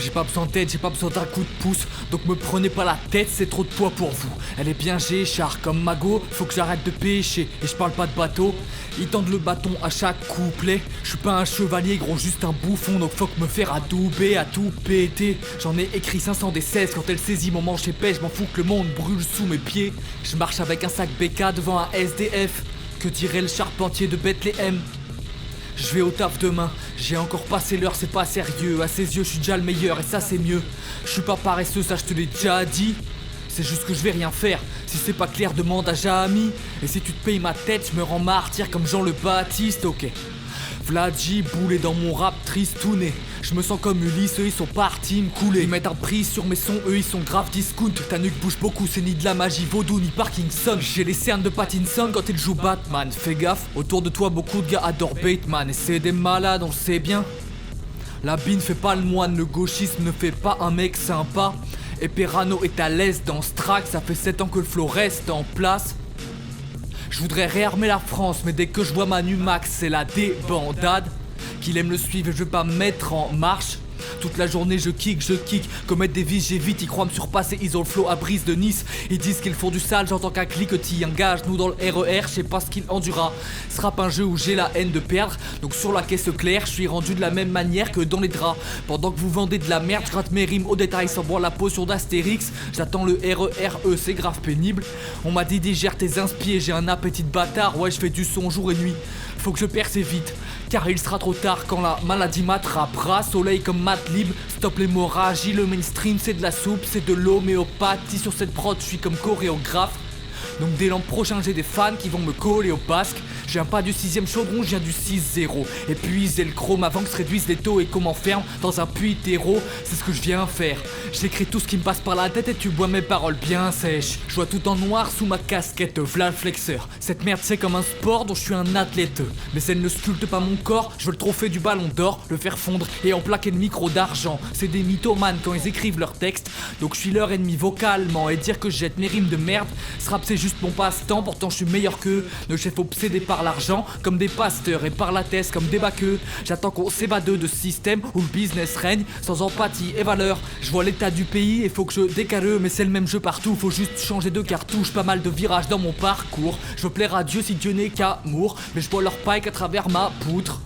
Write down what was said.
J'ai pas besoin d'aide, j'ai pas besoin d'un coup de pouce. Donc me prenez pas la tête, c'est trop de poids pour vous. Elle est bien Géchard comme Mago, faut que j'arrête de pêcher. Et je parle pas de bateau, ils tendent le bâton à chaque couplet. Je suis pas un chevalier gros, juste un bouffon. Donc faut que me faire adouber, à tout péter. J'en ai écrit 500 des 16, quand elle saisit mon manche épais, je m'en fous que le monde brûle sous mes pieds. Je marche avec un sac BK devant un SDF. Que dirait le charpentier de Bethléem? Je vais au taf demain, j'ai encore passé l'heure, c'est pas sérieux. À ses yeux je suis déjà le meilleur et ça c'est mieux. Je suis pas paresseux, ça je te l'ai déjà dit. C'est juste que je vais rien faire. Si c'est pas clair, demande à Jamy. Et si tu te payes ma tête, je me rends martyr comme Jean le Baptiste, ok. Vladji boulé dans mon rap tristouné. Je me sens comme Ulysse, eux ils sont partis me couler. Ils mettent un prix sur mes sons, eux ils sont grave discount. Ta nuque bouge beaucoup, c'est ni de la magie vaudou ni Parkinson. J'ai les cernes de Pattinson quand il joue Batman. Fais gaffe, autour de toi beaucoup de gars adorent Bateman. Et c'est des malades, on le sait bien. La bine fait pas le moine, le gauchisme ne fait pas un mec sympa. Et Perano est à l'aise dans ce track, ça fait 7 ans que le flow reste en place. Je voudrais réarmer la France, mais dès que je vois Manu Max, c'est la débandade. Qu'il aime le suivre et je vais pas me mettre en marche. Toute la journée je kick, commettre des vies j'évite, ils croient me surpasser, ils ont le flow à brise de Nice. Ils disent qu'ils font du sale, j'entends qu'un cliquetis engage. Nous dans le RER, je sais pas ce qu'il endura. Ce rap un jeu où j'ai la haine de perdre. Donc sur la caisse claire, je suis rendu de la même manière que dans les draps. Pendant que vous vendez de la merde, je gratte mes rimes au détail sans boire la potion d'Astérix. J'attends le RERE, c'est grave pénible. On m'a dit digère tes inspires, j'ai un appétit de bâtard. Ouais je fais du son jour et nuit. Faut que je perce vite, car il sera trop tard quand la maladie m'attrapera. Soleil comme Matlib, stop l'hémorragie. Le mainstream c'est de la soupe, c'est de l'homéopathie. Sur cette prod je suis comme chorégraphe. Donc dès l'an prochain j'ai des fans qui vont me coller au basque. Je viens pas du 6ème chaudron, je viens du 6-0. Épuiser le chrome avant que se réduisent les taux et qu'on m'enferme dans un puits terreau. C'est ce que je viens faire. J'écris tout ce qui me passe par la tête et tu bois mes paroles bien sèches. Je vois tout en noir sous ma casquette, v'là le flexeur. Cette merde c'est comme un sport dont je suis un athlète. Mais elle ne sculpte pas mon corps, je veux le trophée du ballon d'or, le faire fondre et en plaquer le micro d'argent. C'est des mythomanes quand ils écrivent leurs textes. Donc je suis leur ennemi vocalement. Et dire que je jette mes rimes de merde, ce rap c'est juste mon passe-temps. Pourtant je suis meilleur qu'eux. Nos chefs obsédés par l'argent comme des pasteurs et par la thèse comme des baqueux. J'attends qu'on s'évade de système où le business règne sans empathie et valeur. Je vois l'état du pays et faut que je décale, mais c'est le même jeu partout. Faut juste changer de cartouche, pas mal de virages dans mon parcours. Je veux plaire à Dieu si Dieu n'est qu'amour, mais je vois leur paille qu'à travers ma poutre.